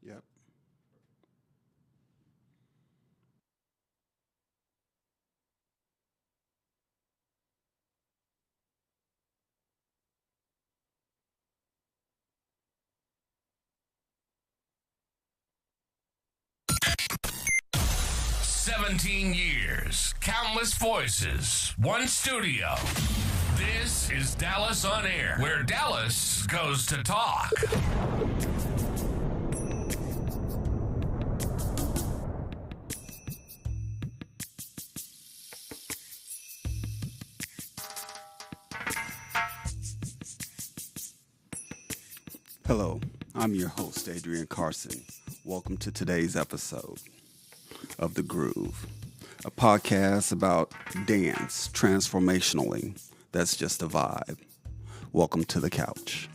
Yep. 17 years, countless voices, one studio. This is Dallas on Air, where Dallas goes to talk. Hello, I'm your host, Adrian Carson. Welcome to today's episode of The Groove, a podcast about dance transformationally. That's just a vibe. Welcome to the couch.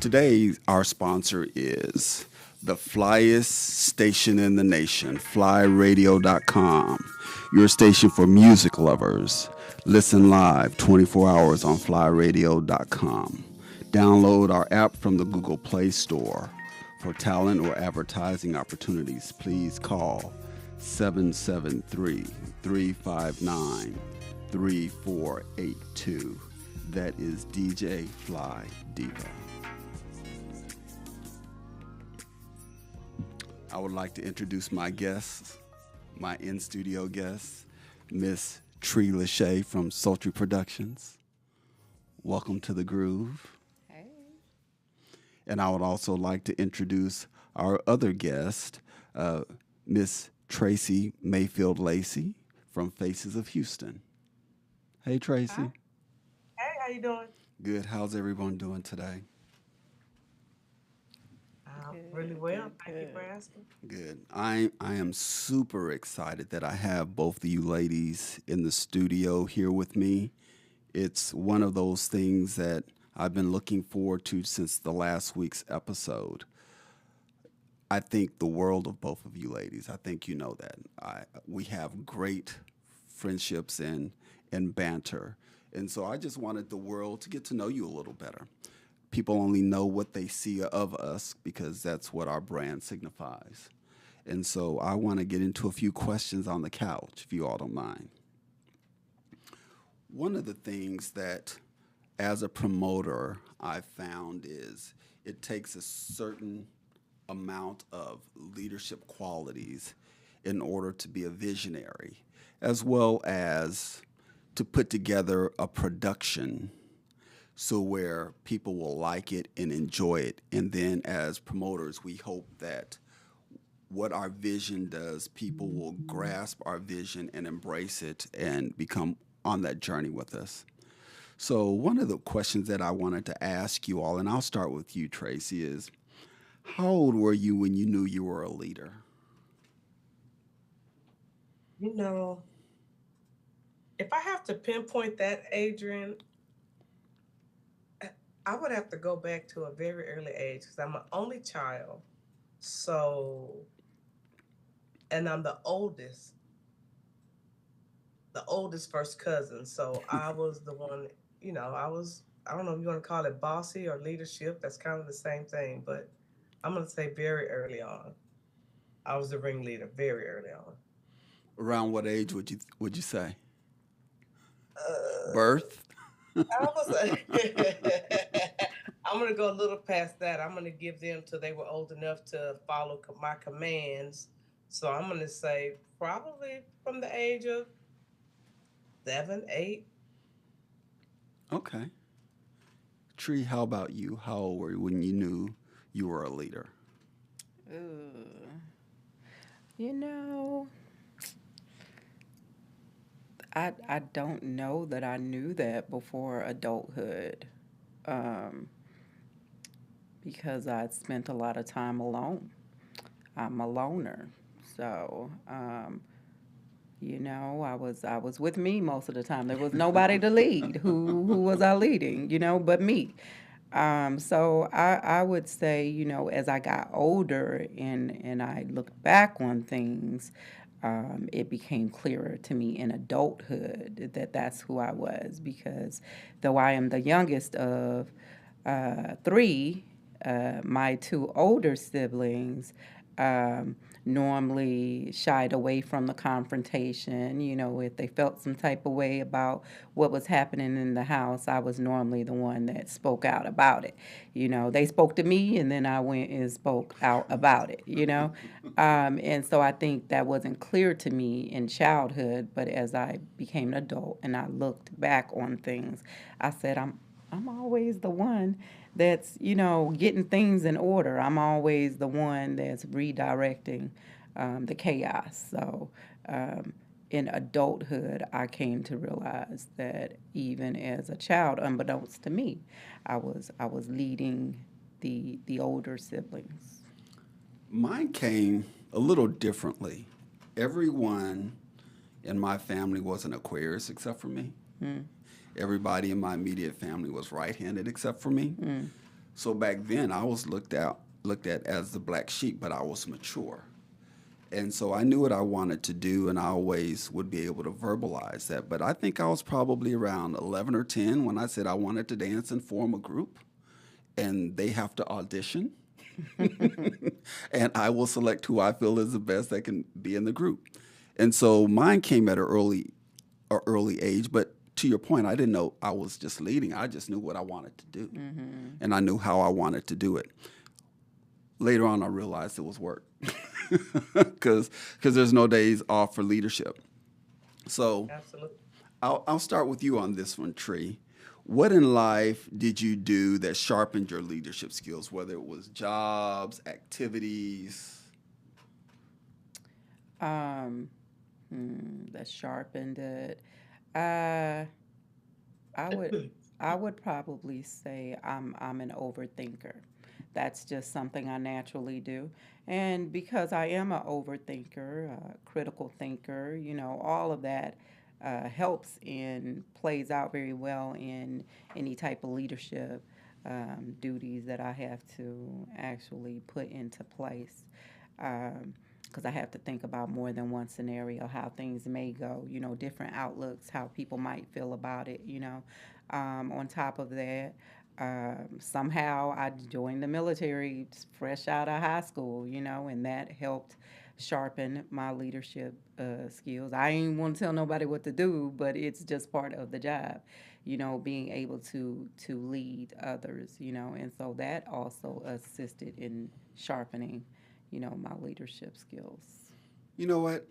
Today, our sponsor is the flyest station in the nation, flyradio.com, your station for music lovers. Listen live 24 hours on flyradio.com. Download our app from the Google Play Store. For talent or advertising opportunities, please call 773-359-3482. That is DJ Fly Diva. I would like to introduce my guests, my in-studio guest, Miss Trea Lasha from Sultry Productions. Welcome to The Groove. And I would also like to introduce our other guest, Miss Tracy Mayfield Lacy from Faces of Houston. Hey, Tracy. Hi. Hey, how you doing? Good. How's everyone doing today? Really Good, well. good, Thank you for good. asking. Good. I am super excited that I have both of you ladies in the studio here with me. It's one of those things that I've been looking forward to since the last week's episode. I think the world of both of you ladies. I think you know that. We have great friendships and banter. And so I just wanted the world to get to know you a little better. People only know what they see of us because that's what our brand signifies. And so I want to get into a few questions on the couch, if you all don't mind. One of the things that, as a promoter, I've found is it takes a certain amount of leadership qualities in order to be a visionary, as well as to put together a production so where people will like it and enjoy it. And then as promoters, we hope that what our vision does, people will grasp our vision and embrace it and become on that journey with us. So one of the questions that I wanted to ask you all, and I'll start with you, Tracy, is how old were you when you knew you were a leader? You know, if I have to pinpoint that, Adrian, I would have to go back to a very early age because I'm an only child. So, and I'm the oldest first cousin. So I was the one, I don't know if you want to call it bossy or leadership. That's kind of the same thing, but I'm going to say very early on. I was the ringleader very early on. Around what age would you say? Uh, Birth? I was I'm gonna go a little past that. I'm gonna give them till they were old enough to follow my commands. So I'm gonna say probably from the age of 7, 8. Okay. Tree, how about you? How old were you when you knew you were a leader? Ooh. You know, I don't know that I knew that before adulthood, um, because I spent a lot of time alone. I'm a loner, so I was with me most of the time. There was nobody to lead. Who was I leading? But me. So I would say, as I got older and I looked back on things, it became clearer to me in adulthood that that's who I was because though I am the youngest of three, My two older siblings normally shied away from the confrontation. You know, if they felt some type of way about what was happening in the house, I was normally the one that spoke out about it. You know, they spoke to me and then I went and spoke out about it, you know. And so I think that wasn't clear to me in childhood, but as I became an adult and I looked back on things, I said, I'm always the one that's, you know, getting things in order. I'm always the one that's redirecting the chaos. So in adulthood, I came to realize that even as a child, unbeknownst to me, I was leading the older siblings. Mine came a little differently. Everyone in my family was an Aquarius except for me. Everybody in my immediate family was right-handed except for me. So back then, I was looked at as the black sheep, but I was mature. And so I knew what I wanted to do, and I always would be able to verbalize that. But I think I was probably around 11 or 10 when I said I wanted to dance and form a group, and they have to audition. And I will select who I feel is the best that can be in the group. And so mine came at an early age, but to your point, I didn't know I was just leading. I just knew what I wanted to do, and I knew how I wanted to do it. Later on, I realized it was work because there's no days off for leadership. So Absolutely. I'll start with you on this one, Tree. What in life did you do that sharpened your leadership skills, whether it was jobs, activities? Um, that sharpened it. Uh, I would I would probably say I'm an overthinker. That's just something I naturally do. And because I am an overthinker, a critical thinker, you know, all of that helps and plays out very well in any type of leadership duties that I have to actually put into place. Because I have to think about more than one scenario, how things may go, you know, different outlooks, how people might feel about it, you know. On top of that, somehow I joined the military fresh out of high school, you know, and that helped sharpen my leadership skills. I ain't want to tell nobody what to do, but it's just part of the job, you know, being able to lead others, you know, and so that also assisted in sharpening, you know, my leadership skills. You know what?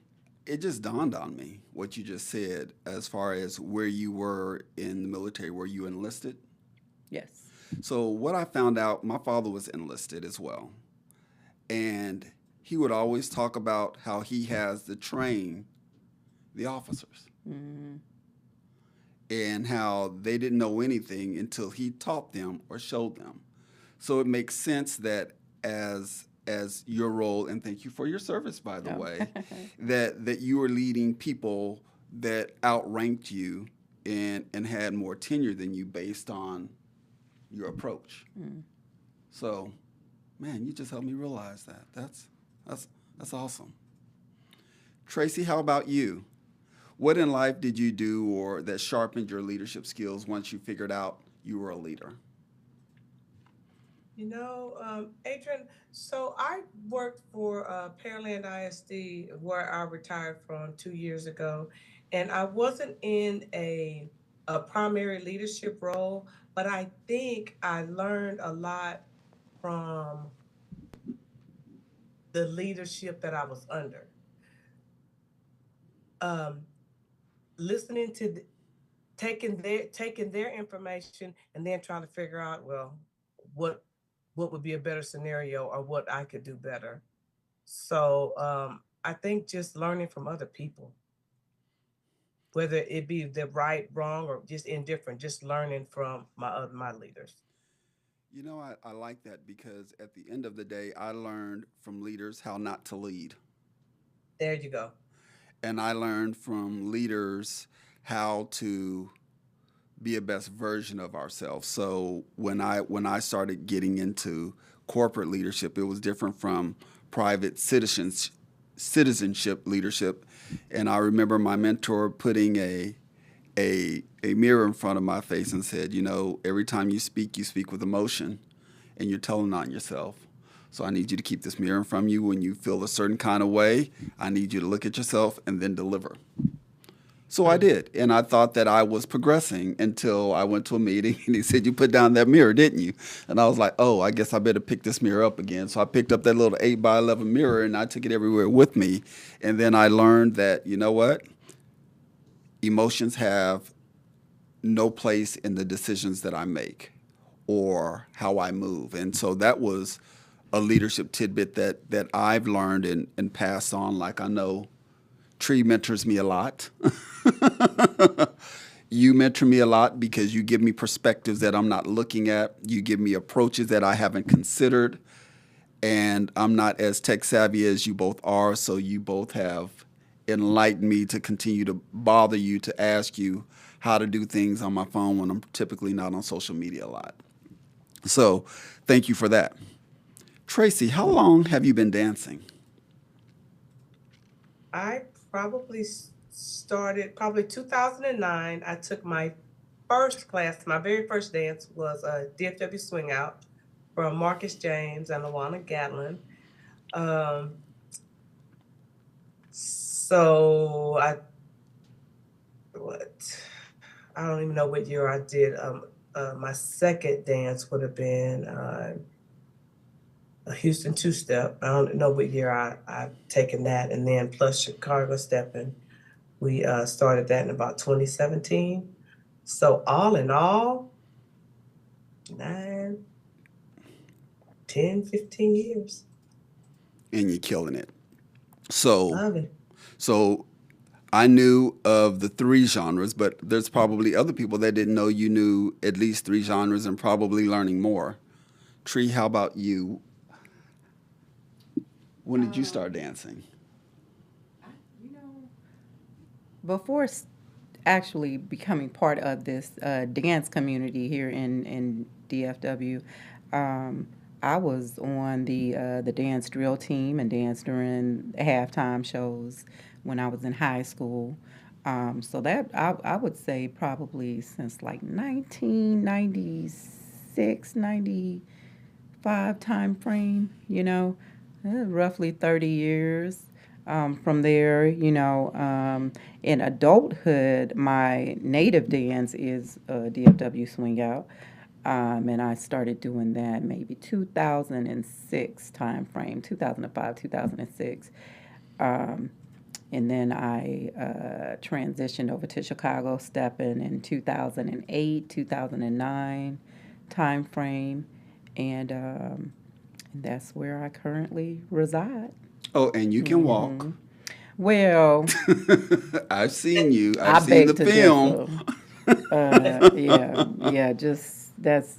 It just dawned on me what you just said as far as where you were in the military, where you enlisted. Yes. So what I found out, my father was enlisted as well. And he would always talk about how he has to train the officers Mm-hmm. and how they didn't know anything until he taught them or showed them. So it makes sense that as your role, and thank you for your service, by the Oh. way, that you were leading people that outranked you and had more tenure than you based on your approach. So, man, you just helped me realize that. That's awesome. Tracy, how about you? What in life did you do or that sharpened your leadership skills once you figured out you were a leader? You know, Adrian, so I worked for Pearland ISD where I retired from 2 years ago, and I wasn't in a primary leadership role, but I think I learned a lot from the leadership that I was under. Um, Listening to taking their information and then trying to figure out, well, what what would be a better scenario or what I could do better. So I think just learning from other people, whether it be the right, wrong, or just indifferent, just learning from my leaders. You know, I like that because at the end of the day, I learned from leaders how not to lead. There you go. And I learned from leaders how to be a best version of ourselves. So when I started getting into corporate leadership, it was different from private citizenship leadership. And I remember my mentor putting a mirror in front of my face and said, you know, every time you speak with emotion. and you're telling on yourself. So I need you to keep this mirror from you. When you feel a certain kind of way, I need you to look at yourself and then deliver. So I did, and I thought that I was progressing until I went to a meeting, and he said, "You put down that mirror, didn't you?" And I was like, "Oh, I guess I better pick this mirror up again." So I picked up that little 8x11 mirror, and I took it everywhere with me. And then I learned that, you know what? Emotions have no place in the decisions that I make or how I move. And so that was a leadership tidbit that I've learned and passed on. Like, I know Tree mentors me a lot. You mentor me a lot because you give me perspectives that I'm not looking at. You give me approaches that I haven't considered. And I'm not as tech savvy as you both are, so you both have enlightened me to continue to bother you to ask you how to do things on my phone when I'm typically not on social media a lot. So thank you for that. Tracy, how long have you been dancing? I probably started probably 2009. I took my first class. My very first dance was a DFW swing out from Marcus James and Lawana Gatlin. So I don't even know what year I did. My second dance would have been a Houston two-step. I don't know what year I've taken that, and then plus Chicago stepping. We started that in about 2017. So all in all, 9, 10, 15 years. And you're killing it. So, Love it. so I knew of the 3 genres, but there's probably other people that didn't know you knew at least 3 genres and probably learning more. Tree, how about you? When did you start dancing? You know, before actually becoming part of this dance community here in DFW, I was on the dance drill team and danced during halftime shows when I was in high school. So that I would say probably since like 1996, 95 time frame, roughly 30 years. From there, in adulthood, my native dance is DFW Swing Out. And I started doing that maybe 2006 time frame, 2005, 2006. And then I transitioned over to Chicago stepping in 2008, 2009 time frame. And that's where I currently reside. Oh, and you can walk. Well, I've seen you. I I've seen the beg to film.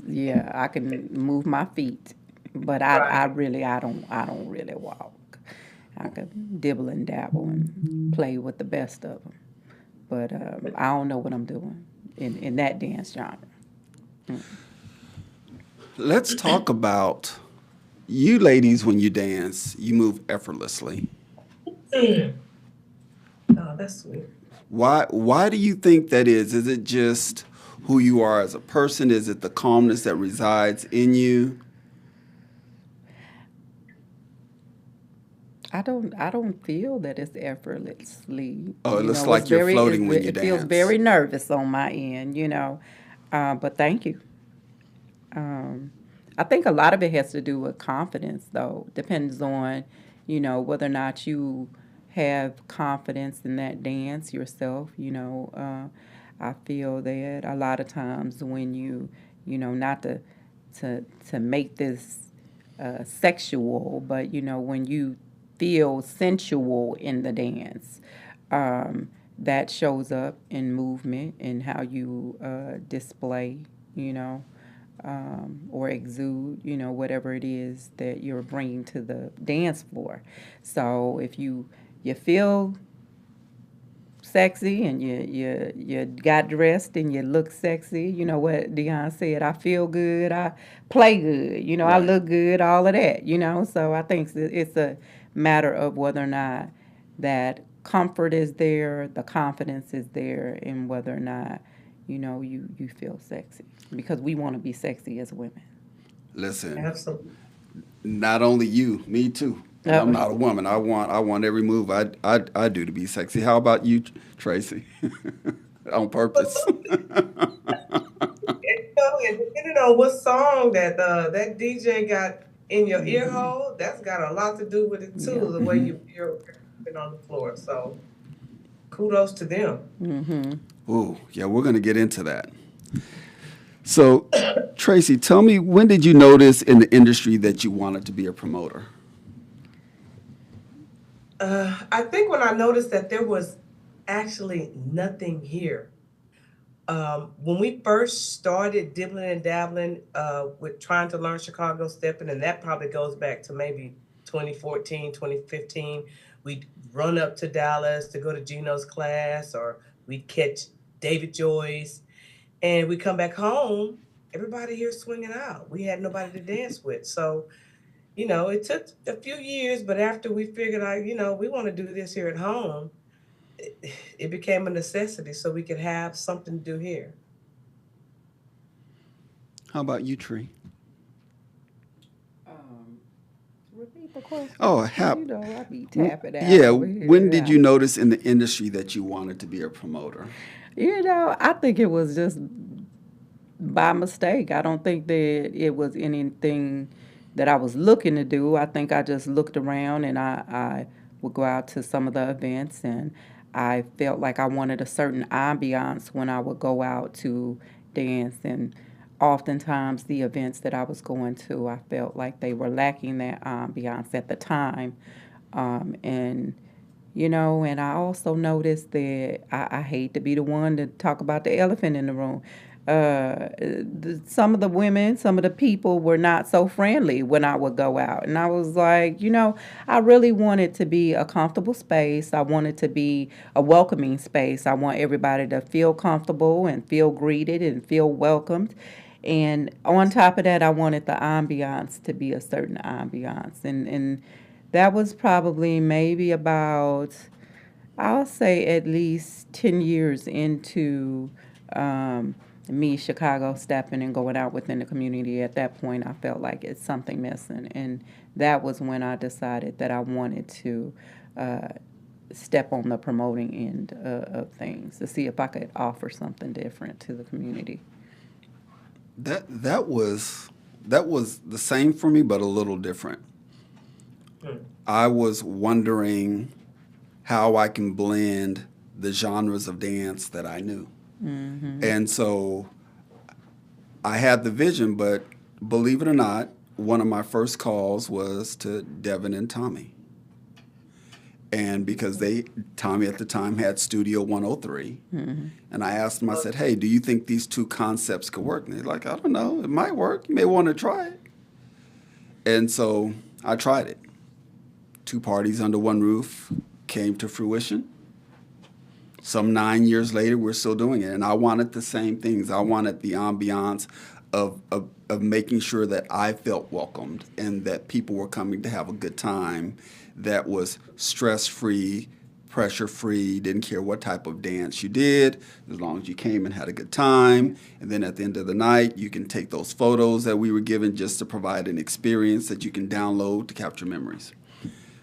Yeah, I can move my feet, but I don't really walk. I could dibble and dabble and play with the best of them, but I don't know what I'm doing in that dance genre. Let's talk about you ladies. When you dance, you move effortlessly. Oh, that's sweet. Why do you think that is? Is it just who you are as a person? Is it the calmness that resides in you? I don't feel that it's effortlessly. Oh, it looks like you're floating when you It dance. feels very nervous on my end, but thank you. I think a lot of it has to do with confidence, though. Depends on, whether or not you have confidence in that dance yourself. I feel that a lot of times when not to make this sexual, but when you feel sensual in the dance, that shows up in movement and how you display, or exude, whatever it is that you're bringing to the dance floor. So if you feel sexy and you got dressed and you look sexy, you know what Dion said, I feel good, I play good, Right. I look good, all of that, So I think it's a matter of whether or not that comfort is there, the confidence is there, and whether or not, you feel sexy. Because we want to be sexy as women. Listen, Absolutely. not only you, me too. And I'm not a woman. I want every move I do to be sexy. How about you, Tracy? On But purpose. look, and depending on what song that DJ got in your ear hole, that's got a lot to do with it Yeah. too. The way you're moving on the floor. So kudos to them. Ooh, yeah, we're gonna get into that. So, Tracy, tell me, when did you notice in the industry that you wanted to be a promoter? I think when I noticed that there was actually nothing here. When we first started dibbling and dabbling with trying to learn Chicago stepping, and that probably goes back to maybe 2014, 2015, we'd run up to Dallas to go to Gino's class, or we'd catch David Joyce, and we come back home, everybody here swinging out. We had nobody to dance with. So, it took a few years, but after we figured out, we want to do this here at home, it became a necessity so we could have something to do here. How about you, Tree? Um, Repeat the question. Oh, I be tapping out yeah. over here. When did you notice in the industry that you wanted to be a promoter? I think it was just by mistake. I don't think that it was anything that I was looking to do. I think I just looked around and I would go out to some of the events, and I felt like I wanted a certain ambiance when I would go out to dance. And oftentimes the events that I was going to, I felt like they were lacking that ambiance at the time. And and I also noticed that I hate to be the one to talk about the elephant in the room. Some of the women, some of the people were not so friendly when I would go out. And I was like, I really wanted to be a comfortable space. I wanted to be a welcoming space. I want everybody to feel comfortable and feel greeted and feel welcomed. And on top of that, I wanted the ambiance to be a certain ambiance. And that was probably maybe about, I'll say, at least 10 years into me Chicago stepping and going out within the community. At that point, I felt like it's something missing. And that was when I decided that I wanted to step on the promoting end of things to see if I could offer something different to the community. That was the same for me, but a little different. I was wondering how I can blend the genres of dance that I knew. And so I had the vision, but believe it or not, one of my first calls was to Devin and Tommy. And because Tommy at the time had Studio 103, and I asked him, I said, hey, do you think these two concepts could work? And they're like, I don't know, it might work. You may want to try it. And so I tried it. 2 parties under one roof came to fruition. Some 9 years later, we're still doing it. And I wanted the same things. I wanted the ambiance of making sure that I felt welcomed and that people were coming to have a good time that was stress-free, pressure-free, didn't care what type of dance you did, as long as you came and had a good time. And then at the end of the night, you can take those photos that we were given just to provide an experience that you can download to capture memories.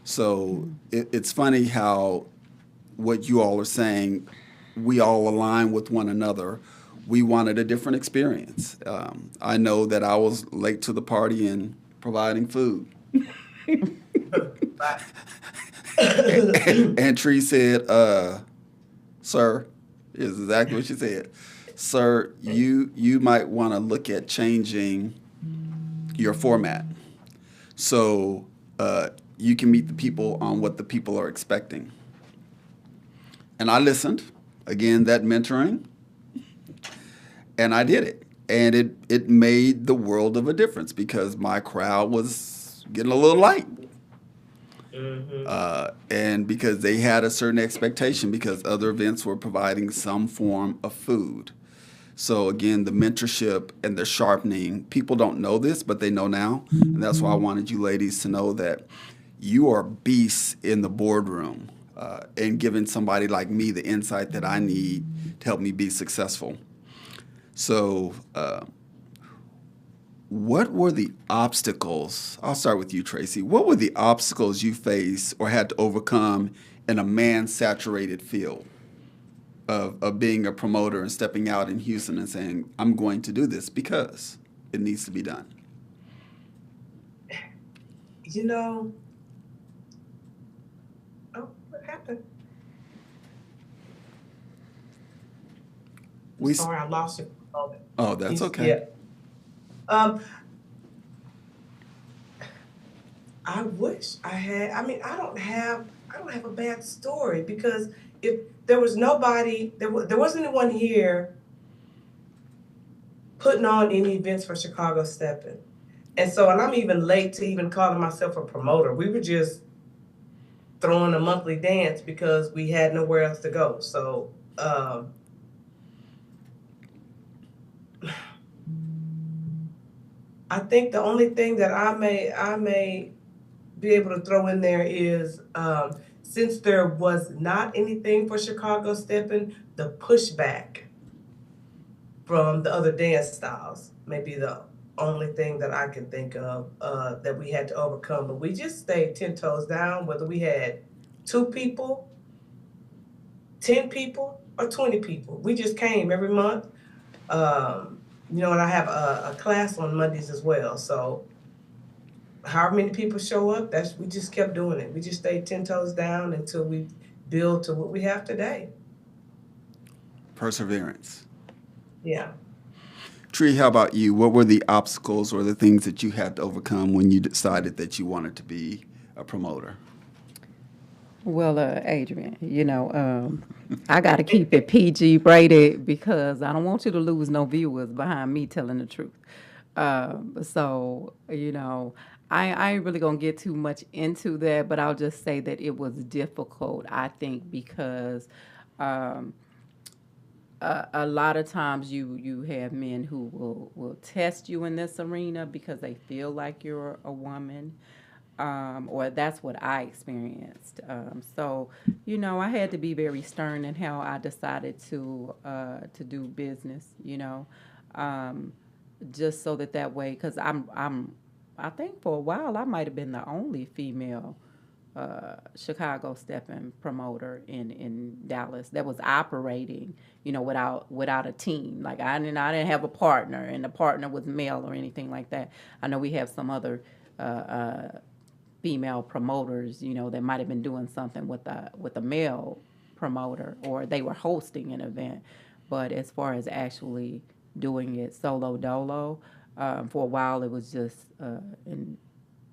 So it's funny how what you all are saying, we all align with one another. We wanted a different experience. I know that I was late to the party in providing food. and Tree said, sir, is exactly what she said. Sir, you might want to look at changing your format. So you can meet the people on what the people are expecting. And I listened. Again, that mentoring. And I did it. And it made the world of a difference because my crowd was getting a little light. And because they had a certain expectation because other events were providing some form of food. So again, the mentorship and the sharpening, people don't know this, but they know now. And that's why I wanted you ladies to know that you are beasts in the boardroom and giving somebody like me the insight that I need to help me be successful. So What were the obstacles? I'll start with you, Tracy. What were the obstacles you faced or had to overcome in a man-saturated field of being a promoter and stepping out in Houston and saying, I'm going to do this because it needs to be done? You know, oh, what happened? Sorry, I lost you for a moment. Oh, that's okay. Yeah. I wish I had. I mean, I don't have a bad story because if there was nobody, there wasn't anyone here putting on any events for Chicago Steppin'. And so, and I'm even late to even calling myself a promoter. We were just throwing a monthly dance because we had nowhere else to go. So, I think the only thing that I may be able to throw in there is since there was not anything for Chicago Steppin', the pushback from the other dance styles may be the only thing that I can think of that we had to overcome. But we just stayed 10 toes down, whether we had 2 people, 10 people, or 20 people. We just came every month. You know, and I have a class on Mondays as well. So however many people show up, we just kept doing it. We just stayed 10 toes down until we build to what we have today. Perseverance. Yeah. Trea, how about you? What were the obstacles or the things that you had to overcome when you decided that you wanted to be a promoter? Well, Adrian, you know, I got to keep it PG braided because I don't want you to lose no viewers behind me telling the truth. So, you know, I ain't really going to get too much into that, but I'll just say that it was difficult, I think, because a lot of times you have men who will test you in this arena because they feel like you're a woman. Or that's what I experienced. So, you know, I had to be very stern in how I decided to do business. You know, just so that way, because I think for a while I might have been the only female Chicago Steppin' promoter in Dallas that was operating, you know, without a team. Like I didn't have a partner, and the partner was male or anything like that. I know we have some other female promoters, you know, that might have been doing something with a male promoter, or they were hosting an event. But as far as actually doing it solo dolo, for a while it was just, and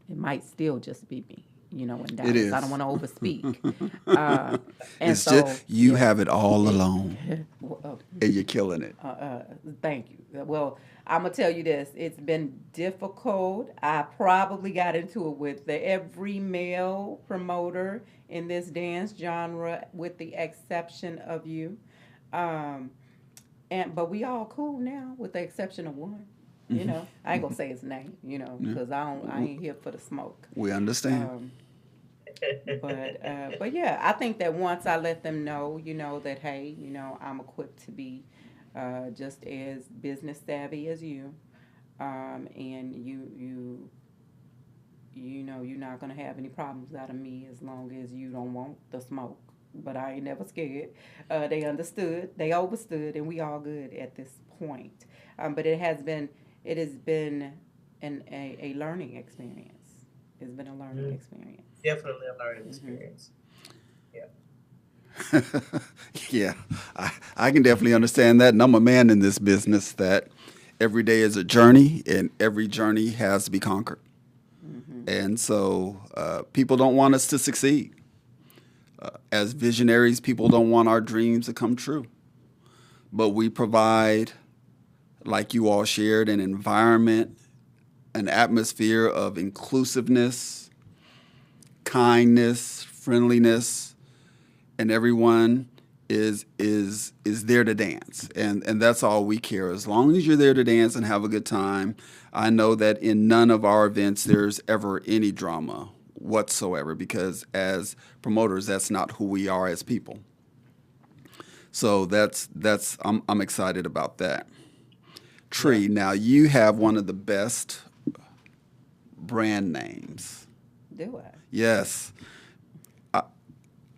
it might still just be me, you know, in Dallas. It is. I don't want to overspeak. And it's so just you have it all alone, well, and you're killing it. thank you. Well, I'm going to tell you this. It's been difficult. I probably got into it with every male promoter in this dance genre, with the exception of you. But we all cool now, with the exception of one. You know, I ain't going to say his name, you know, because I ain't here for the smoke. We understand. But yeah, I think that once I let them know, you know, that, hey, you know, I'm equipped to be just as business savvy as you, and you know, you're not gonna have any problems out of me as long as you don't want the smoke. But I ain't never scared. They understood, they overstood, and we all good at this point. But it has been a learning experience. It's been a learning experience. Definitely a learning experience. Yeah, I can definitely understand that. And I'm a man in this business that every day is a journey, and every journey has to be conquered. And so people don't want us to succeed. As visionaries, people don't want our dreams to come true. But we provide, like you all shared, an environment, an atmosphere of inclusiveness, kindness, friendliness, and everyone is there to dance. And that's all we care. As long as you're there to dance and have a good time, I know that in none of our events there's ever any drama whatsoever, because as promoters, that's not who we are as people. So I'm excited about that. Tree, now you have one of the best brand names. Do I? Yes.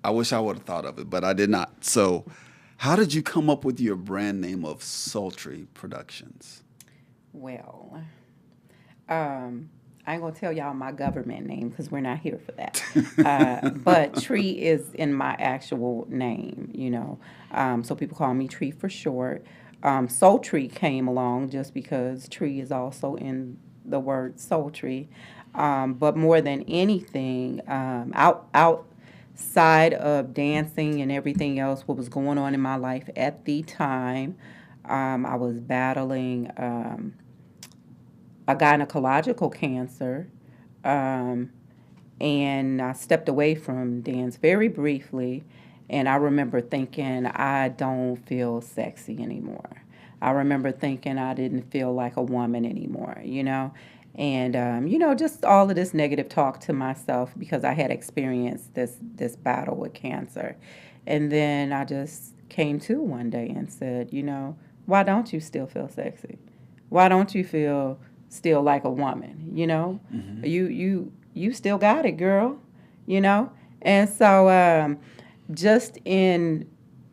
I wish I would have thought of it, but I did not. So, how did you come up with your brand name of Sultry Productions? Well, I ain't gonna tell y'all my government name because we're not here for that. But Tree is in my actual name, so people call me Tree for short. Sultry came along just because Tree is also in the word sultry. But more than anything, outside of dancing and everything else, what was going on in my life at the time, I was battling a gynecological cancer, and I stepped away from dance very briefly. And I remember thinking, I don't feel sexy anymore. I remember thinking I didn't feel like a woman anymore. And just all of this negative talk to myself because I had experienced this battle with cancer. And then I just came to one day and said, why don't you still feel sexy? Why don't you feel still like a woman? Mm-hmm. You still got it, girl. And so just in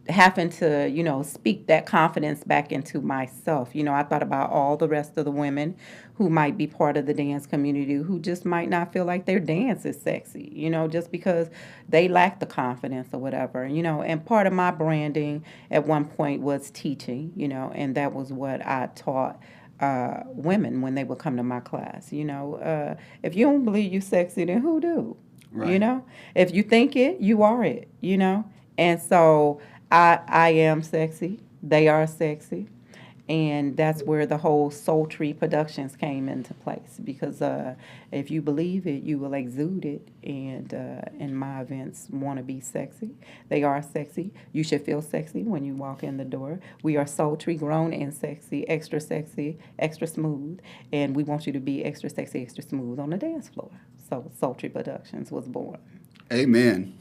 having to, speak that confidence back into myself. I thought about all the rest of the women who might be part of the dance community who just might not feel like their dance is sexy, just because they lack the confidence or whatever, And part of my branding at one point was teaching, and that was what I taught women when they would come to my class. If you don't believe you sexy, then who do? Right. If you think it, you are it. And so I am sexy. They are sexy. And that's where the whole Sultry Productions came into place because if you believe it, you will exude it. And my events want to be sexy. They are sexy. You should feel sexy when you walk in the door. We are sultry, grown and sexy, extra smooth. And we want you to be extra sexy, extra smooth on the dance floor. So Sultry Productions was born. Amen.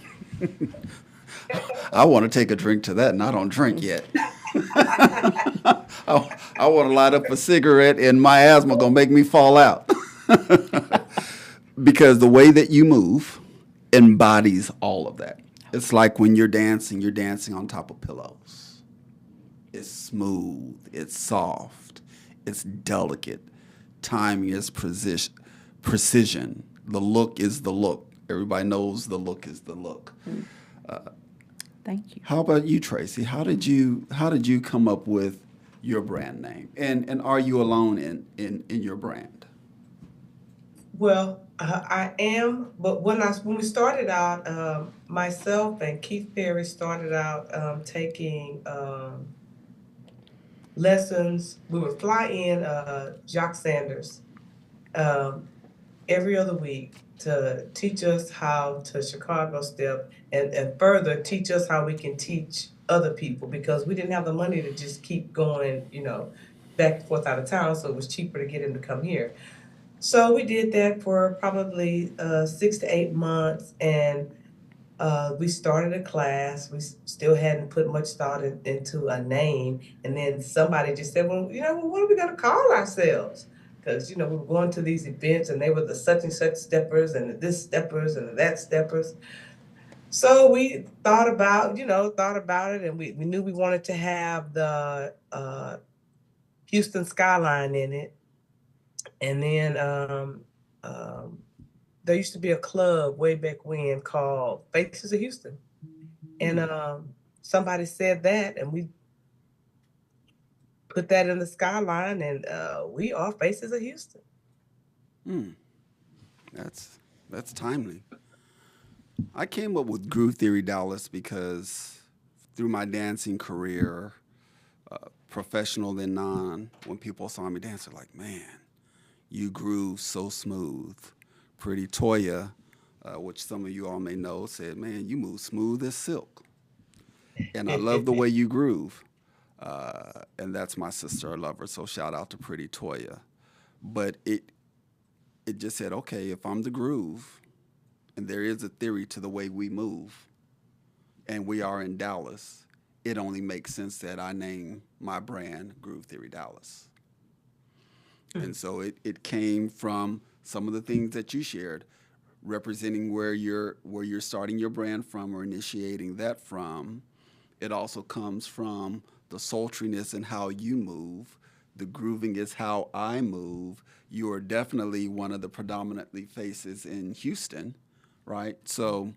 I want to take a drink to that, and I don't drink yet. I want to light up a cigarette, and my asthma gonna make me fall out. Because the way that you move embodies all of that. It's like when you're dancing on top of pillows. It's smooth, it's soft, it's delicate. Timing is precision. The look is the look. Everybody knows the look is the look. Thank you. How about you, Tracy? How did you come up with your brand name? And are you alone in your brand? Well, I am, but when we started out, myself and Keith Perry started out taking lessons. We would fly in Jock Sanders um, every other week to teach us how to Chicago step and further teach us how we can teach other people because we didn't have the money to just keep going, back and forth out of town. So it was cheaper to get him to come here. So we did that for probably 6 to 8 months, and we started a class. We still hadn't put much thought into a name, and then somebody just said, "Well, what are we going to call ourselves?" Because we were going to these events, and they were the such and such steppers, and the this steppers, and the that steppers. So we thought about it, and we knew we wanted to have the Houston skyline in it, and then there used to be a club way back when called Faces of Houston. And somebody said that, and we put that in the skyline, and we are Faces of Houston. Hmm. That's timely. I came up with Groove Theory Dallas because through my dancing career, professional than non, when people saw me dance, they're like, man, you groove so smooth. Pretty Toya, which some of you all may know, said, man, you move smooth as silk. And I love the way you groove. And that's my sister. I love her. So shout out to Pretty Toya. But it just said, okay, if I'm the groove, and there is a theory to the way we move, and we are in Dallas, it only makes sense that I name my brand Groove Theory Dallas. And so it came from some of the things that you shared, representing where you're starting your brand from or initiating that from. It also comes from the sultriness and how you move. The grooving is how I move. You are definitely one of the predominantly faces in Houston, right? So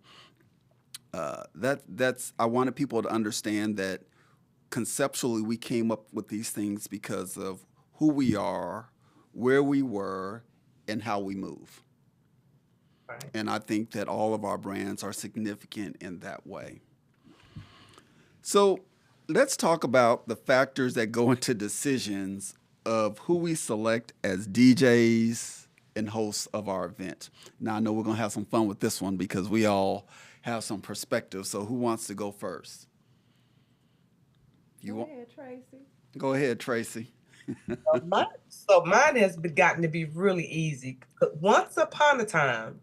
that's I wanted people to understand that conceptually we came up with these things because of who we are, where we were, and how we move. Right. And I think that all of our brands are significant in that way. So let's talk about the factors that go into decisions of who we select as DJs and hosts of our event. Now, I know we're going to have some fun with this one because we all have some perspective. So who wants to go first? You Go want? ahead, Tracy. Go ahead, Tracy. So mine has gotten to be really easy. Once upon a time,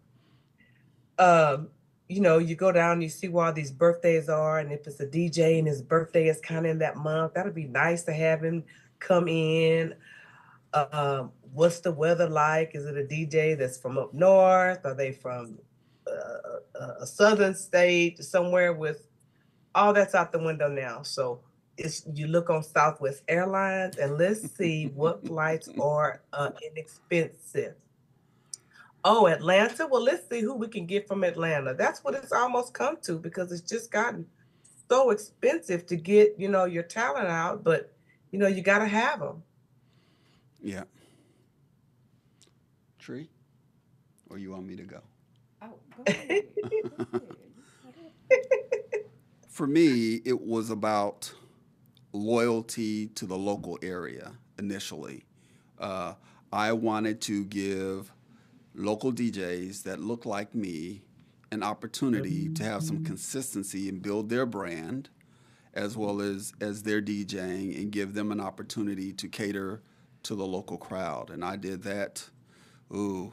um, you go down, you see where all these birthdays are, and if it's a DJ and his birthday is kind of in that month, that'd be nice to have him come in. What's the weather like? Is it a DJ that's from up north? Are they from a southern state, somewhere with all that's out the window now? So it's you look on Southwest Airlines and let's see what flights are inexpensive. Oh, Atlanta. Well, let's see who we can get from Atlanta. That's what it's almost come to because it's just gotten so expensive to get your talent out, but you got to have them. Yeah. Tree? Or you want me to go? Oh, go ahead. Go ahead. You got For me, it was about loyalty to the local area initially. Uh, I wanted to give local DJs that look like me an opportunity to have some consistency and build their brand as well as their DJing and give them an opportunity to cater to the local crowd. And I did that ooh,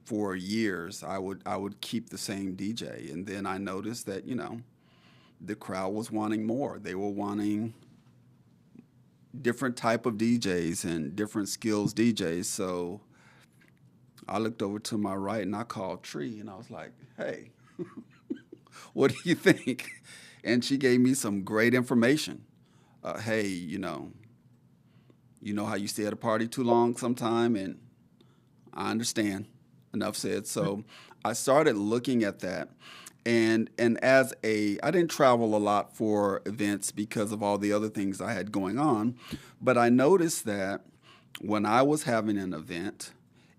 for years. I would keep the same DJ. And then I noticed that, the crowd was wanting more. They were wanting different type of DJs and different skills DJs. So I looked over to my right and I called Tree and I was like, hey, what do you think? And she gave me some great information. Hey, you know how you stay at a party too long sometime, and I understand. Enough said. So I started looking at that. And I didn't travel a lot for events because of all the other things I had going on, but I noticed that when I was having an event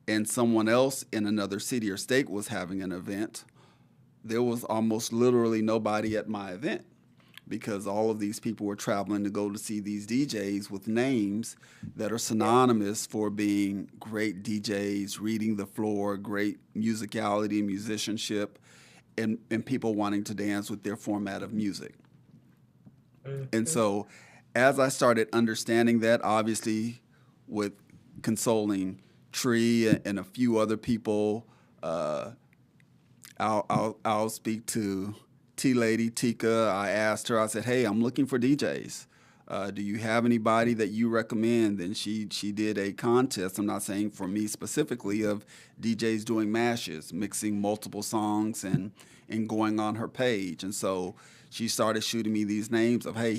and someone else in another city or state was having an event, there was almost literally nobody at my event because all of these people were traveling to go to see these DJs with names that are synonymous for being great DJs, reading the floor, great musicality, musicianship, and people wanting to dance with their format of music. And so as I started understanding that, obviously with consoling Tree and a few other people, I'll speak to T Lady Tika. I asked her, I said, hey, I'm looking for DJs. Do you have anybody that you recommend? And she did a contest, I'm not saying for me specifically, of DJs doing mashes, mixing multiple songs and going on her page. And so she started shooting me these names of, hey,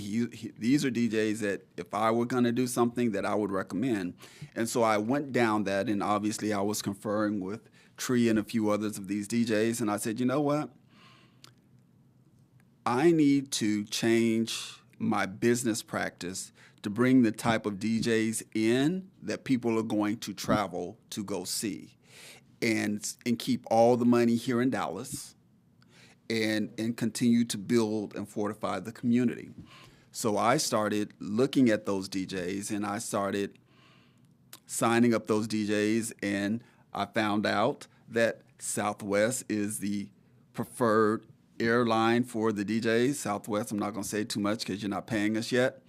these are DJs that if I were going to do something that I would recommend. And so I went down that, and obviously I was conferring with Tree and a few others of these DJs. And I said, you know what? I need to change my business practice to bring the type of DJs in that people are going to travel to go see, and keep all the money here in Dallas, and continue to build and fortify the community. So I started looking at those DJs and I started signing up those DJs, and I found out that Southwest is the preferred airline for the DJs. Southwest, I'm not going to say too much because you're not paying us yet,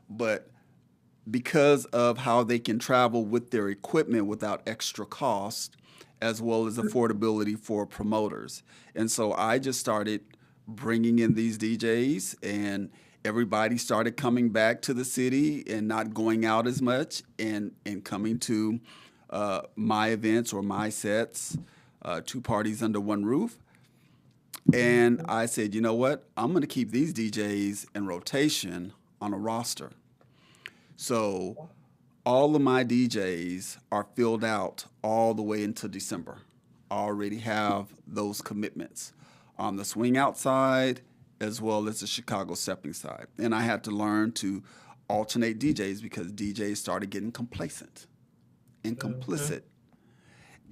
but because of how they can travel with their equipment without extra cost, as well as affordability for promoters. And so I just started bringing in these DJs, and everybody started coming back to the city and not going out as much and coming to my events or my sets, two parties under one roof. And I said, you know what? I'm going to keep these DJs in rotation on a roster. So all of my DJs are filled out all the way into December. I already have those commitments on the swing outside as well as the Chicago stepping side. And I had to learn to alternate DJs because DJs started getting complacent and complicit.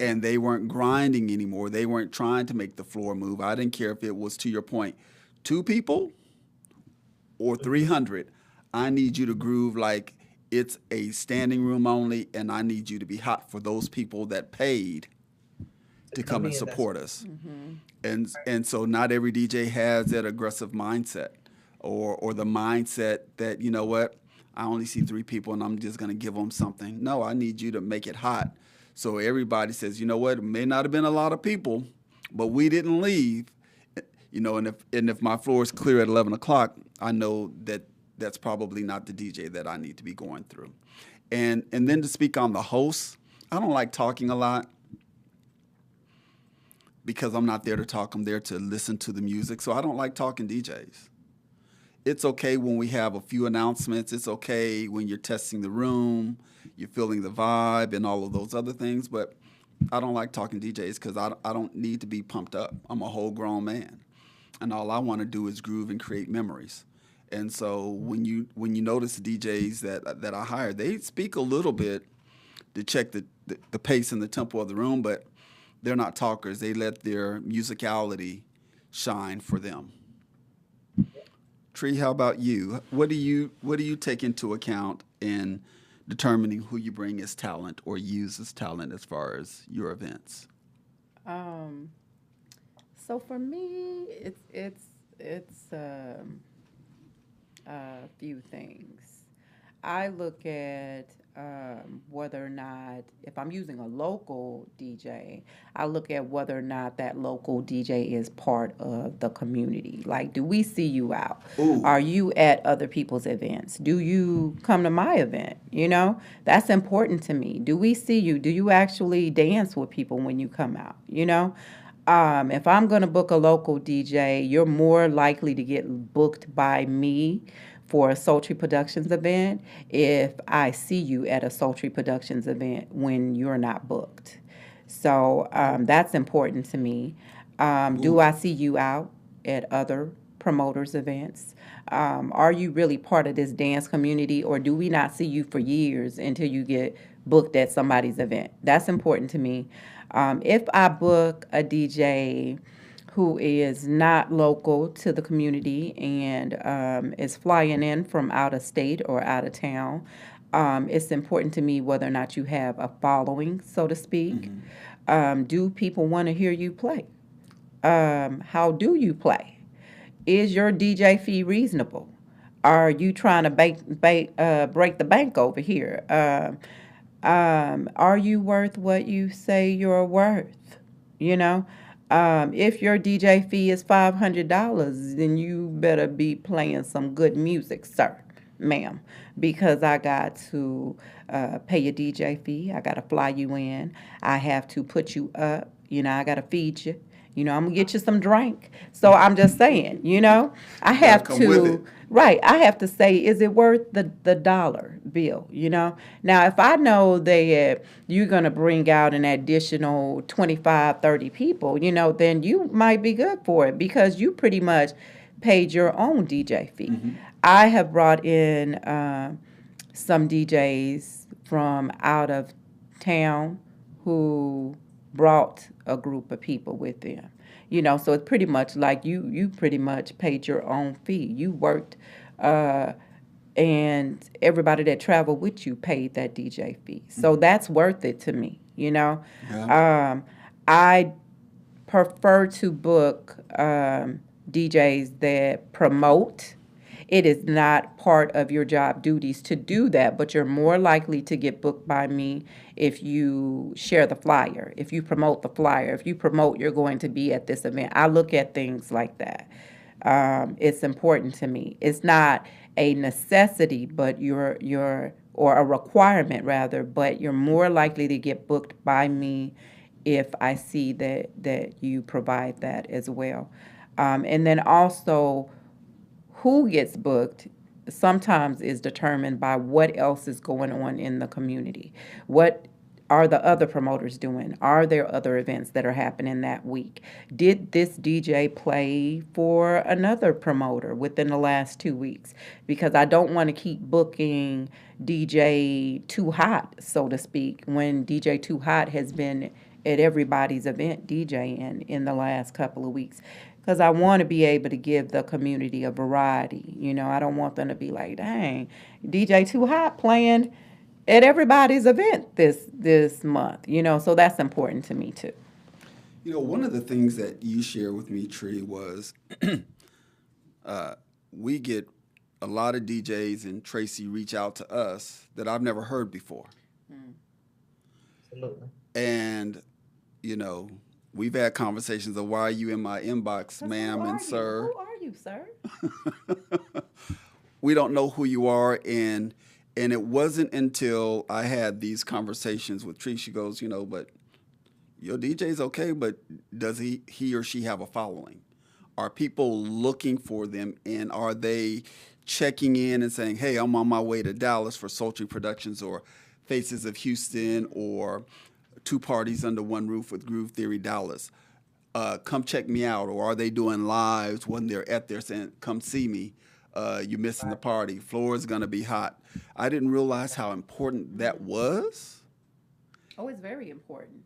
And they weren't grinding anymore. They weren't trying to make the floor move. I didn't care if it was, to your point, 2 people or 300. I need you to groove like it's a standing room only, and I need you to be hot for those people that paid to come and support us. And so not every DJ has that aggressive mindset or the mindset that, you know what, I only see 3 people and I'm just going to give them something. No, I need you to make it hot. So everybody says, you know what, it may not have been a lot of people, but we didn't leave. You know, and if my floor is clear at 11 o'clock, I know that that's probably not the DJ that I need to be going through. And then to speak on the hosts, I don't like talking a lot because I'm not there to talk. I'm there to listen to the music. So I don't like talking DJs. It's okay when we have a few announcements. It's okay when you're testing the room, you're feeling the vibe and all of those other things. But I don't like talking DJs because I don't need to be pumped up. I'm a whole grown man. And all I want to do is groove and create memories. And so when you notice the DJs that I hire, they speak a little bit to check the pace and the tempo of the room, but they're not talkers. They let their musicality shine for them. Tree, how about you? What do you take into account in determining who you bring as talent or use as talent as far as your events? So for me, it's a few things. I look at whether or not, if I'm using a local DJ, I look at whether or not that local DJ is part of the community. Like, do we see you out? Ooh. Are you at other people's events? Do you come to my event? You know, that's important to me. Do we see you? Do you actually dance with people when you come out? You know? If I'm going to book a local DJ, you're more likely to get booked by me for a Sultry Productions event if I see you at a Sultry Productions event when you're not booked. So that's important to me. Do I see you out at other promoters' events? Are you really part of this dance community, or do we not see you for years until you get booked at somebody's event? That's important to me. If I book a DJ who is not local to the community and is flying in from out of state or out of town, it's important to me whether or not you have a following, so to speak. Do people want to hear you play? How do you play? Is your DJ fee reasonable? Are you trying to break the bank over here? Are you worth what you say you're worth? You know? If your DJ fee is $500, then you better be playing some good music, sir, ma'am, because I got to pay your DJ fee. I got to fly you in. I have to put you up. You know, I got to feed you. You know, I'm going to get you some drink. So I'm just saying, you know, I have to, right, I have to say, is it worth the dollar bill, you know? Now, if I know that you're going to bring out an additional 25, 30 people, you know, then you might be good for it because you pretty much paid your own DJ fee. I have brought in some DJs from out of town who brought a group of people with them. You know, so it's pretty much like you pretty much paid your own fee. You worked, and everybody that traveled with you paid that DJ fee. So that's worth it to me, you know. Yeah. I prefer to book DJs that promote. It is not part of your job duties to do that, but you're more likely to get booked by me if you share the flyer, if you promote the flyer, if you promote you're going to be at this event. I look at things like that. it's important to me. It's not a necessity, but or a requirement rather, but you're more likely to get booked by me if I see that you provide that as well. And then also, who gets booked sometimes is determined by what else is going on in the community. What are the other promoters doing? Are there other events that are happening that week? Did this DJ play for another promoter within the last 2 weeks? Because I don't want to keep booking DJ Too Hot, so to speak, when DJ Too Hot has been at everybody's event DJing in the last couple of weeks. Because I want to be able to give the community a variety. I don't want them to be like, dang, DJ Too Hot playing at everybody's event this month. So that's important to me too. One of the things that you shared with me, Tree, was we get a lot of DJs and Tracy reach out to us that I've never heard before. Absolutely. And, we've had conversations of, why are you in my inbox, ma'am and sir? Who are you, sir? We don't know who you are. And it wasn't until I had these conversations with Tree, she goes, but your DJ's okay, but does he or she have a following? Are people looking for them, and are they checking in and saying, hey, I'm on my way to Dallas for Sultry Productions or Faces of Houston or Two Parties Under One Roof with Groove Theory Dallas? Come check me out. Or are they doing lives when they're at there saying, come see me? You're missing the party. Floor is going to be hot. I didn't realize how important that was. Oh, it's very important.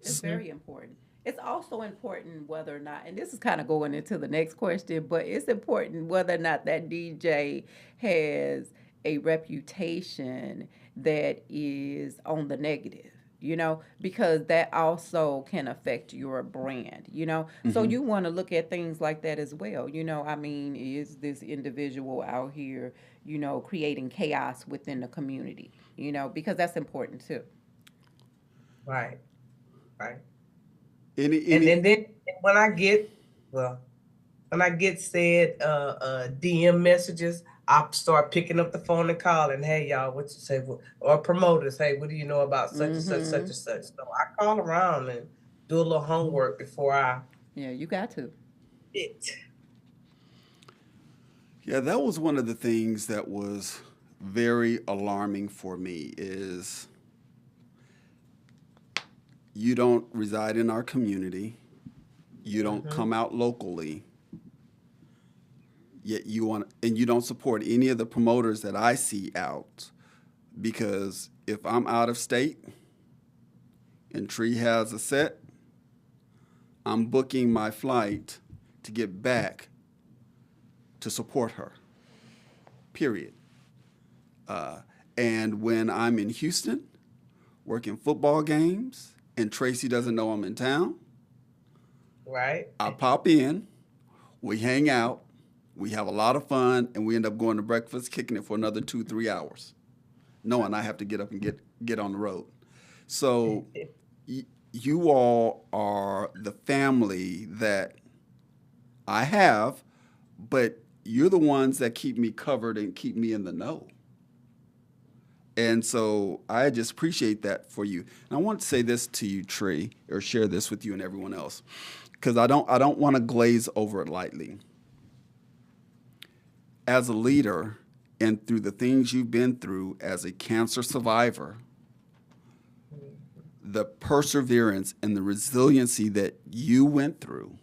It's very important. It's also important whether or not, and this is kind of going into the next question, but it's important whether or not that DJ has a reputation that is on the negative, because that also can affect your brand, So you want to look at things like that as well. Is this individual out here, creating chaos within the community, because that's important too. Right. And then when I get said DM messages, I start picking up the phone and calling. Hey y'all, what you say? Or promoters, hey, what do you know about such and such, such and such? So I call around and do a little homework before I. Yeah, you got to. Yeah, that was one of the things that was very alarming for me is you don't reside in our community. You don't come out locally. Yet you don't support any of the promoters that I see out, because if I'm out of state and Tree has a set, I'm booking my flight to get back to support her, period. And when I'm in Houston working football games and Tracy doesn't know I'm in town, right? I pop in, we hang out, we have a lot of fun, and we end up going to breakfast, kicking it for another 2-3 hours, knowing I have to get up and get on the road. So you all are the family that I have, but you're the ones that keep me covered and keep me in the know. And so I just appreciate that for you. And I want to say this to you, Tree, or share this with you and everyone else, because I don't want to glaze over it lightly. As a leader, and through the things you've been through as a cancer survivor, the perseverance and the resiliency that you went through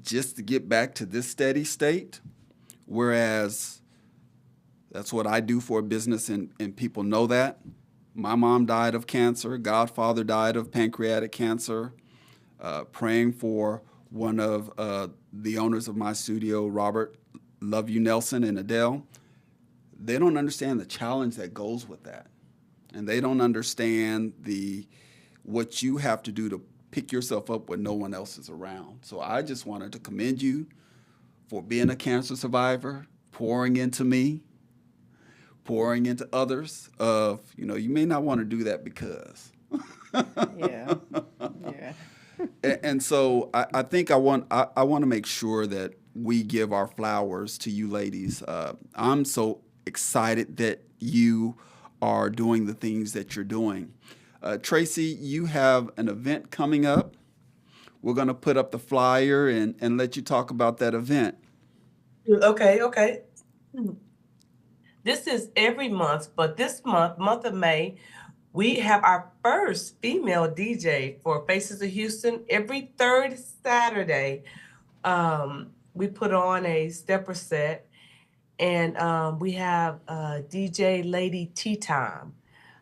just to get back to this steady state, whereas that's what I do for a business, and people know that. My mom died of cancer. Godfather died of pancreatic cancer. Praying for one of the owners of my studio, Robert, love you, Nelson and Adele. They don't understand the challenge that goes with that. And they don't understand what you have to do to pick yourself up when no one else is around. So I just wanted to commend you for being a cancer survivor, pouring into me, pouring into others you may not want to do that because. Yeah. And so I think I want to make sure that we give our flowers to you ladies. I'm so excited that you are doing the things that you're doing. Tracy, you have an event coming up. We're going to put up the flyer and let you talk about that event. Okay, okay. This is every month, but this month of May, we have our first female DJ for Faces of Houston. Every third Saturday, we put on a stepper set, and we have DJ Lady Tea Time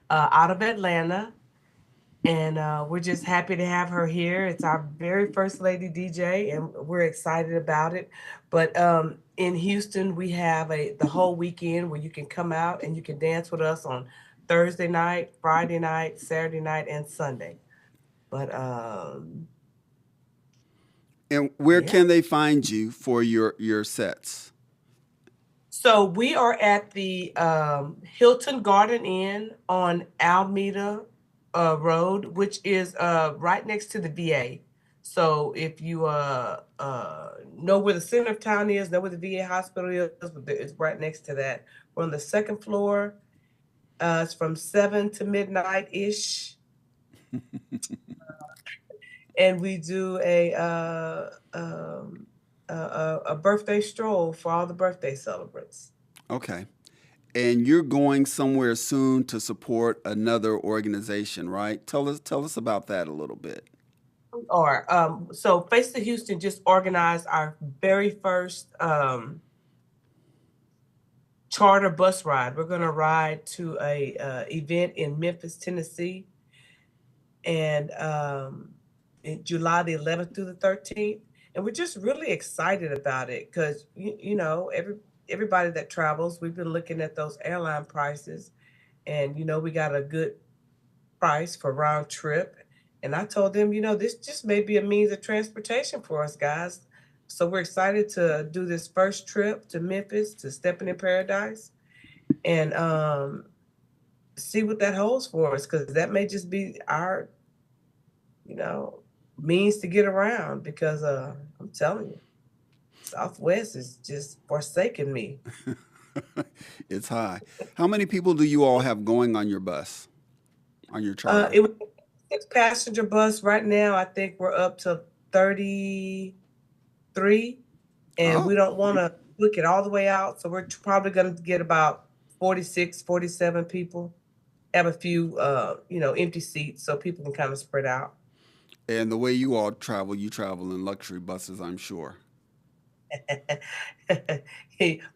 out of Atlanta. And we're just happy to have her here. It's our very first lady DJ, and we're excited about it. But in Houston, we have the whole weekend where you can come out and you can dance with us on Thursday night, Friday night, Saturday night, and Sunday. But And where yeah. can they find you for your sets? So we are at the Hilton Garden Inn on Alameda Road, which is right next to the VA. So if you know where the center of town is, know where the VA hospital is, it's right next to that. We're on the second floor. It's from 7 to midnight ish, and we do a birthday stroll for all the birthday celebrants. Okay. And you're going somewhere soon to support another organization, right? Tell us about that a little bit. Or so Face to Houston just organized our very first charter bus ride. We're going to ride to a event in Memphis, Tennessee, and in July the 11th through the 13th. And we're just really excited about it because you know everybody that travels, we've been looking at those airline prices, and we got a good price for round trip. And I told them, this just may be a means of transportation for us guys. So we're excited to do this first trip to Memphis to Stepping in Paradise and see what that holds for us, because that may just be our, means to get around, because I'm telling you, Southwest is just forsaking me. It's high. How many people do you all have going on your bus, on your charter? It was a 6-passenger bus. Right now, I think we're up to 33, and Oh, we don't want to book it all the way out. So we're probably going to get about 46, 47 people. Have a few, empty seats so people can kind of spread out. and the way you all travel, you travel in luxury buses, I'm sure.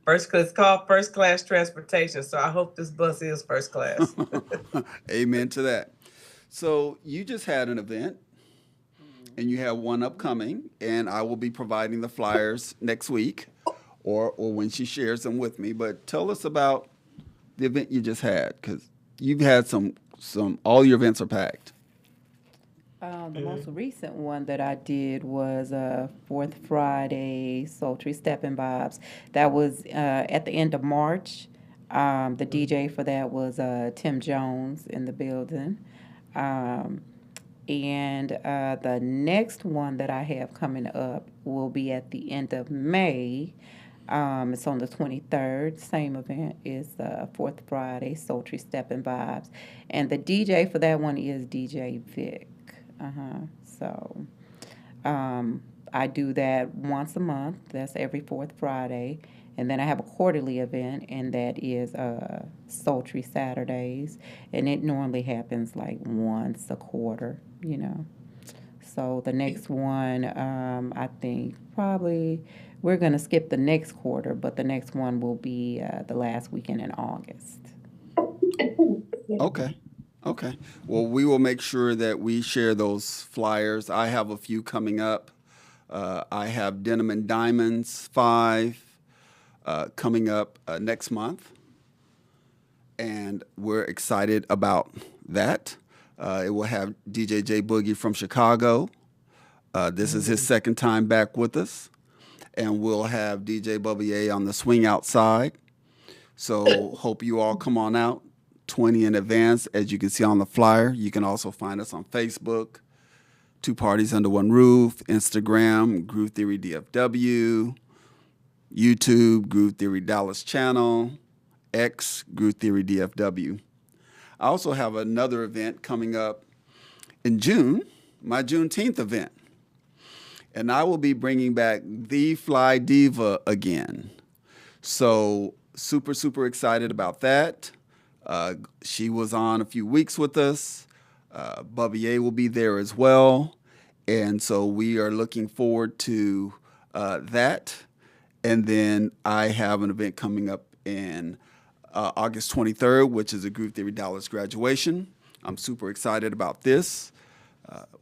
First class, it's called first class transportation. So I hope this bus is first class. Amen to that. So you just had an event, and you have one upcoming, and I will be providing the flyers next week, or when she shares them with me. But tell us about the event you just had, because you've had some all your events are packed. The most recent one that I did was Fourth Friday Sultry Steppin' Bobs. That was at the end of March. The DJ for that was Tim Jones in the building. And the next one that I have coming up will be at the end of May. It's on the 23rd. Same event is Fourth Friday Sultry Steppin' Vibes. And the DJ for that one is DJ Vic. So I do that once a month. That's every fourth Friday. And then I have a quarterly event, and that is Sultry Saturdays. And it normally happens like once a quarter. So the next one, I think probably we're going to skip the next quarter, but the next one will be the last weekend in August. Okay. Okay. Well, we will make sure that we share those flyers. I have a few coming up. I have Denim and Diamonds 5 coming up next month, and we're excited about that. It will have DJ J Boogie from Chicago. This is his second time back with us, and we'll have DJ Bubby A on the swing outside. So hope you all come on out. 20 in advance, as you can see on the flyer. You can also find us on Facebook, Two Parties Under One Roof, Instagram, Groove Theory DFW, YouTube, Groove Theory Dallas channel, X, Groove Theory DFW. I also have another event coming up in June, my Juneteenth event. And I will be bringing back the Fly Diva again. So super, super excited about that. She was on a few weeks with us. Bubby will be there as well. And so we are looking forward to that. And then I have an event coming up in August 23rd, which is a Groove Theory Dallas graduation. I'm super excited about this.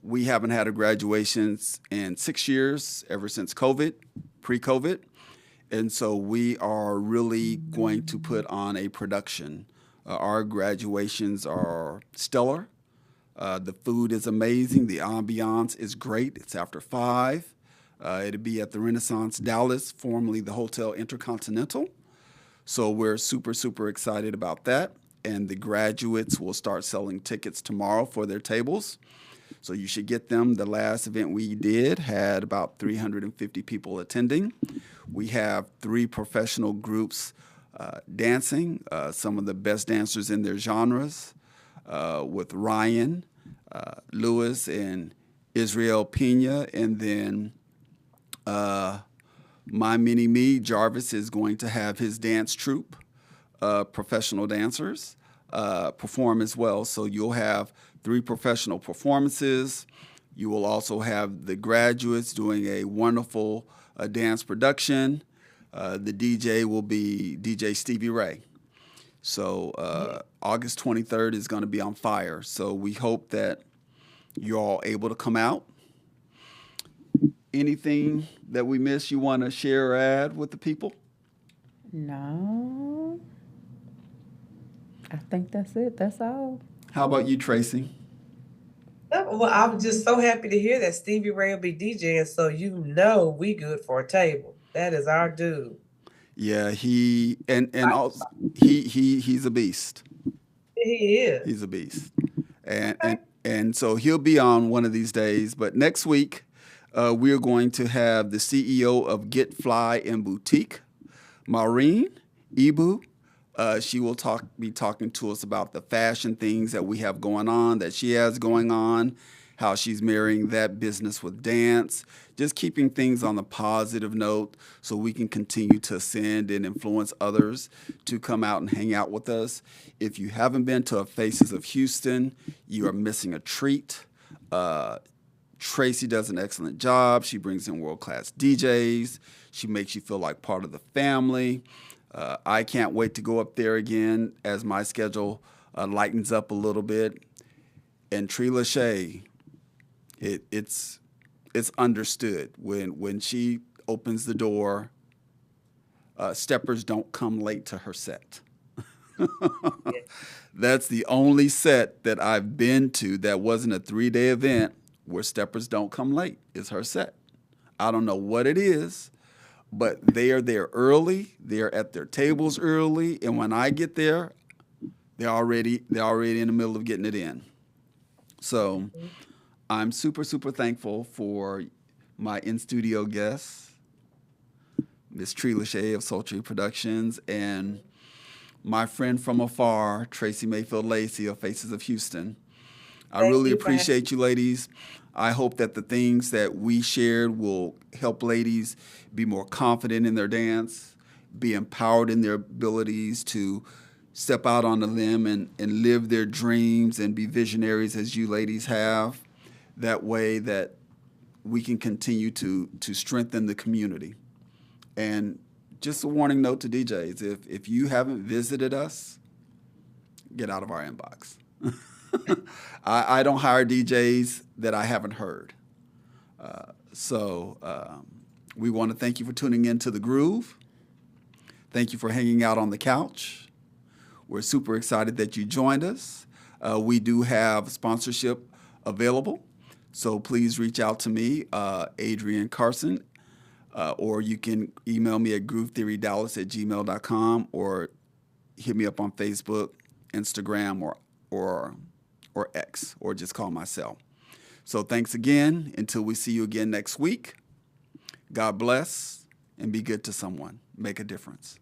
We haven't had a graduation in 6 years, ever since COVID, pre-COVID. And so we are really going to put on a production. Our graduations are stellar. The food is amazing. The ambiance is great. It's after 5. It'll be at the Renaissance Dallas, formerly the Hotel Intercontinental. So we're super, super excited about that. And the graduates will start selling tickets tomorrow for their tables. So you should get them. The last event we did had about 350 people attending. We have 3 professional groups dancing, some of the best dancers in their genres, with Ryan, Lewis, and Israel Pena. And then My Mini Me, Jarvis, is going to have his dance troupe, professional dancers, perform as well. So you'll have 3 professional performances. You will also have the graduates doing a wonderful dance production. The DJ will be DJ Stevie Ray. So August 23rd is going to be on fire. So we hope that you're all able to come out. Anything that we missed you want to share or add with the people? No. I think that's it. That's all. How about you, Tracy? Well, I'm just so happy to hear that Stevie Ray will be DJing, so you know we good for a table. That is our dude. Yeah, he's a beast. He is. He's a beast. And so he'll be on one of these days. But next week, we're going to have the CEO of Get Fly and Boutique, Maureen Ibu. She will be talking to us about the fashion things that we have going on, that she has going on, how she's marrying that business with dance, just keeping things on the positive note so we can continue to ascend and influence others to come out and hang out with us. If you haven't been to a Faces of Houston, you are missing a treat. Tracy does an excellent job. She brings in world-class DJs. She makes you feel like part of the family. I can't wait to go up there again as my schedule lightens up a little bit. And Trea Lasha, it's understood when she opens the door. Steppers don't come late to her set. That's the only set that I've been to that wasn't a 3-day event where steppers don't come late. It's her set. I don't know what it is, but they are there early. They're at their tables early, and when I get there, they're already in the middle of getting it in. So I'm super, super thankful for my in-studio guests, Miss Trea Lasha of Sultry Productions, and my friend from afar, Tracy Mayfield Lacy of Faces of Houston. I really appreciate you, ladies. I hope that the things that we shared will help ladies be more confident in their dance, be empowered in their abilities to step out on the limb and live their dreams and be visionaries as you ladies have. That way that we can continue to strengthen the community. And just a warning note to DJs, if you haven't visited us, get out of our inbox. I don't hire DJs that I haven't heard. So we want to thank you for tuning in to The Groove. Thank you for hanging out on the couch. We're super excited that you joined us. We do have sponsorship available, so please reach out to me, Adrian Carson, or you can email me at groovetheorydallas@gmail.com or hit me up on Facebook, Instagram, or X, or just call my cell. So thanks again. Until we see you again next week, God bless and be good to someone. Make a difference.